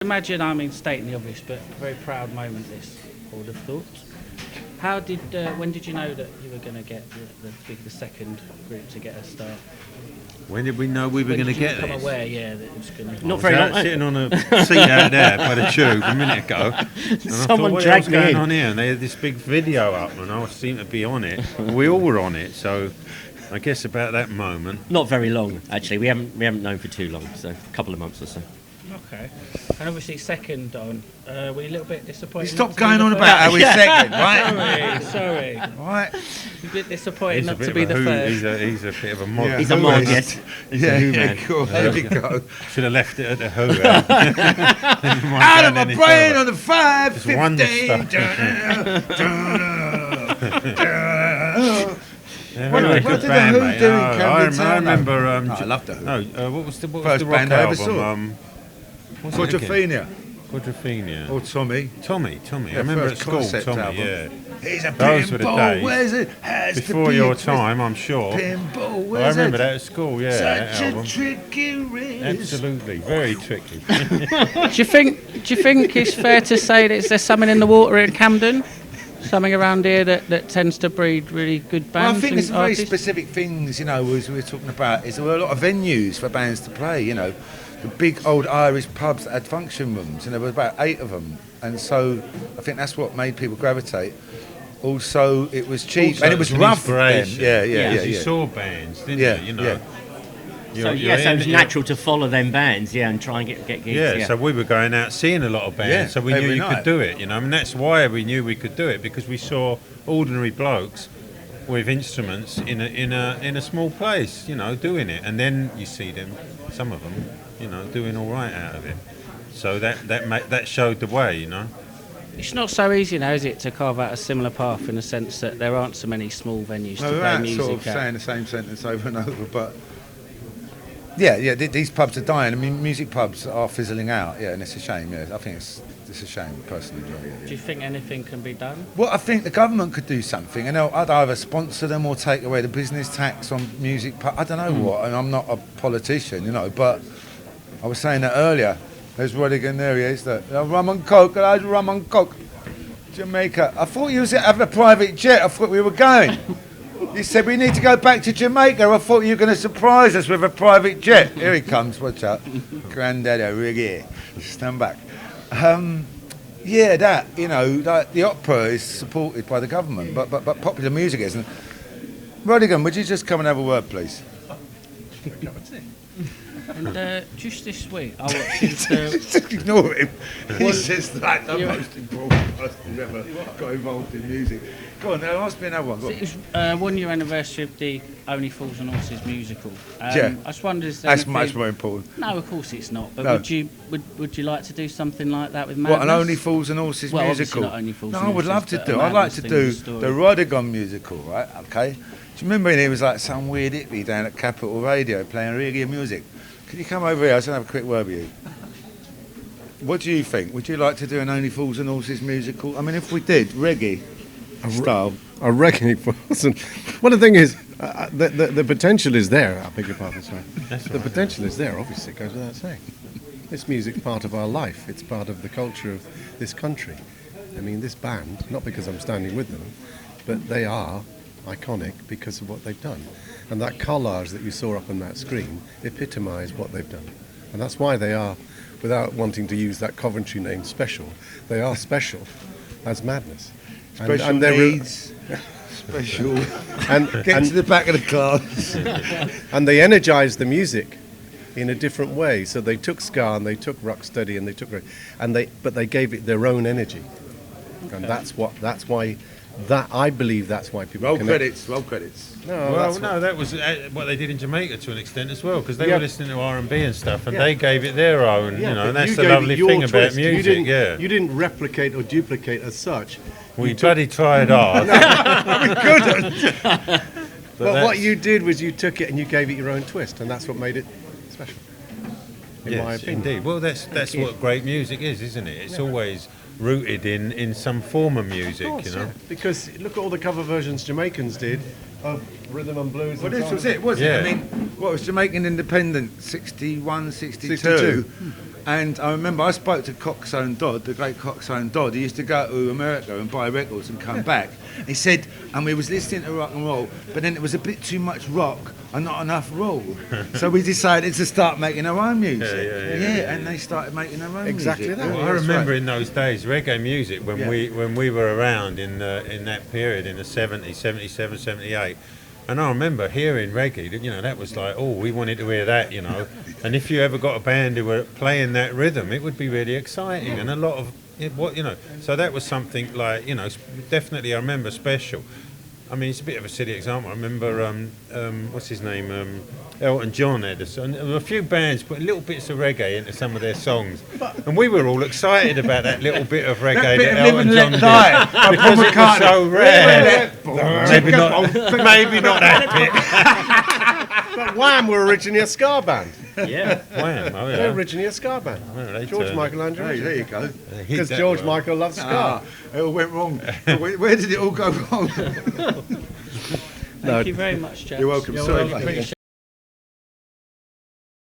Imagine, I mean, stating the obvious, but a very proud moment this, I would have thought. How did, when did you know that you were going to get the second group to get a start? When did we know we were going to get this? Become aware, yeah, that it was going to. Not very long. Sitting on a seat out there by the tube a minute ago. And Someone I thought, dragged what me going in. on here? And they had this big video up, and I seemed to be on it. We all were on it, so I guess about that moment. Not very long, actually. We haven't known for too long, so a couple of months or so. Okay. And obviously, second on, were you a little bit disappointed? Stop going on about how we're second, right? Sorry. Right. A bit disappointed not bit to of be a the hoot. first. He's a bit of a mod. He's a mod, yes. Yeah, cool. There we go. Should have left it at the Who. Out of my brain on the 5:15. one What very did good the band, Who mate. do in Oh, Camden Town? I remember. I love the Who. No, what was the First rock band I ever album? saw. What's it again? Quadrophenia. Quadrophenia. Or Tommy. Tommy. I Yeah, remember at first school. concept Tommy. album. Yeah. He's a Those were the pinball days. wizard. Has to Before be your a time, I'm sure. pinball wizard. I remember that at school. Yeah. that Such a album. tricky riz. Absolutely, very tricky. Do you think it's fair to say that there's something in the water in Camden? Something around here that tends to breed really good Well, bands? I think and there's very artists? specific things, you know, as we were talking about, is there were a lot of venues for bands to play, you know. The big old Irish pubs that had function rooms, and there were about 8 of them. And so I think that's what made people gravitate. Also, it was cheap, Also, and it was it's an rough then. inspiration. Yeah. You saw bands, didn't Yeah, you? You know. yeah. So it was natural to follow them bands, and try and get gigs. Yeah, so we were going out seeing a lot of bands, Yeah, so we knew every you night. could do it, you know. I mean, that's why we knew we could do it, because we saw ordinary blokes with instruments in a small place, you know, doing it, and then you see them, some of them, you know, doing all right out of it. So that showed the way, you know. It's not so easy now, is it, to carve out a similar path in the sense that there aren't so many small venues No, to we're play out music sort of at. saying the same sentence over and over, but these pubs are dying. I mean, music pubs are fizzling out, and it's a shame, I think it's a shame, personally. Do you think anything can be done? Well, I think the government could do something, and I'd either sponsor them or take away the business tax on music. I don't know what, and I'm not a politician, you know, but I was saying that earlier. There's Rodigan, there he is, rum and coke, there's rum and coke. Jamaica. I thought you was having a private jet. I thought we were going. You said we need to go back to Jamaica. I thought you were going to surprise us with a private jet. Here he comes, watch out. Granddaddy, Riggy. Stand back. That, you know, like the opera is supported by the government, but popular music isn't. Rodigan, would you just come and have a word, please? And just this week, I watched his, Just ignore him. He's just like the most important person who's ever got involved in music. Go on, now ask me another one. Go on. it was 1 year anniversary of the Only Fools and Horses musical. Yeah. I just wondered, is there That's anything- much more important. No, of course it's not. But No. would you like to do something like that with Madness? What, an Only Fools and Horses Well, obviously musical? not Only Fools No, and I would Horses, love to but do. a I'd like to Madness do themed story. the Rodigan musical, right? Okay. Do you remember when he was like some weird hippie down at Capital Radio playing reggae music? Could you come over here? I was going to have a quick word with you. What do you think? Would you like to do an Only Fools and Horses musical? I mean, if we did, reggae style. A reggae person. Well, the thing is, the potential is there. I beg your pardon, sorry. The potential is there, obviously, it goes without saying. This music's part of our life. It's part of the culture of this country. I mean, this band, not because I'm standing with them, but they are iconic because of what they've done. And that collage that you saw up on that screen epitomised what they've done. And that's why they are, without wanting to use that Coventry name, special, they are special as Madness. Special needs. Special. Get to the back of the class. And they energized the music in a different way. So they took ska and they took rocksteady and they took, but they gave it their own energy. Okay. And that's why I believe that's why people Roll connect. credits. That was what they did in Jamaica to an extent as well, because they were listening to R&B and stuff, and they gave it their own, you know, and that's the lovely thing about music. You didn't replicate or duplicate as such. We bloody tried hard. We couldn't. But what you did was you took it and you gave it your own twist, and that's what made it special. In my opinion. Indeed. Well, that's what great music is, isn't it? It's always rooted in some form of music, you know. Because look at all the cover versions Jamaicans did. of rhythm and blues. Well, and this so was on. it, wasn't it? Yeah. I mean, what was Jamaican Independent, 61, 62. 62. And I remember I spoke to Coxsone Dodd, the great Coxsone Dodd. He used to go to America and buy records and come back. He said, and we was listening to rock and roll, but then it was a bit too much rock and not enough roll. So we decided to start making our own music. Yeah. And they started making their own Exactly music. that. Well, I remember in those days reggae music when we were around in that period in the 70s, 77, 78. And I remember hearing reggae, that was like, oh, we wanted to hear that, And if you ever got a band who were playing that rhythm, it would be really exciting. And a lot of, so that was something like, definitely I remember special. I mean, it's a bit of a silly example. I remember, what's his name? Elton John had a few bands put little bits of reggae into some of their songs. And we were all excited about that little bit of reggae that Elton John did. Because it was so rare. Maybe not that bit. But Wham were originally a ska band. Yeah. Wham, oh They're yeah. originally a ska band. Well, they George turned- Michael and Hey, there you go. They hit Because that George well. Michael loves ska. It all went wrong. Where did it all go wrong? Thank you very much, chaps. You're welcome. Sorry. Appreciate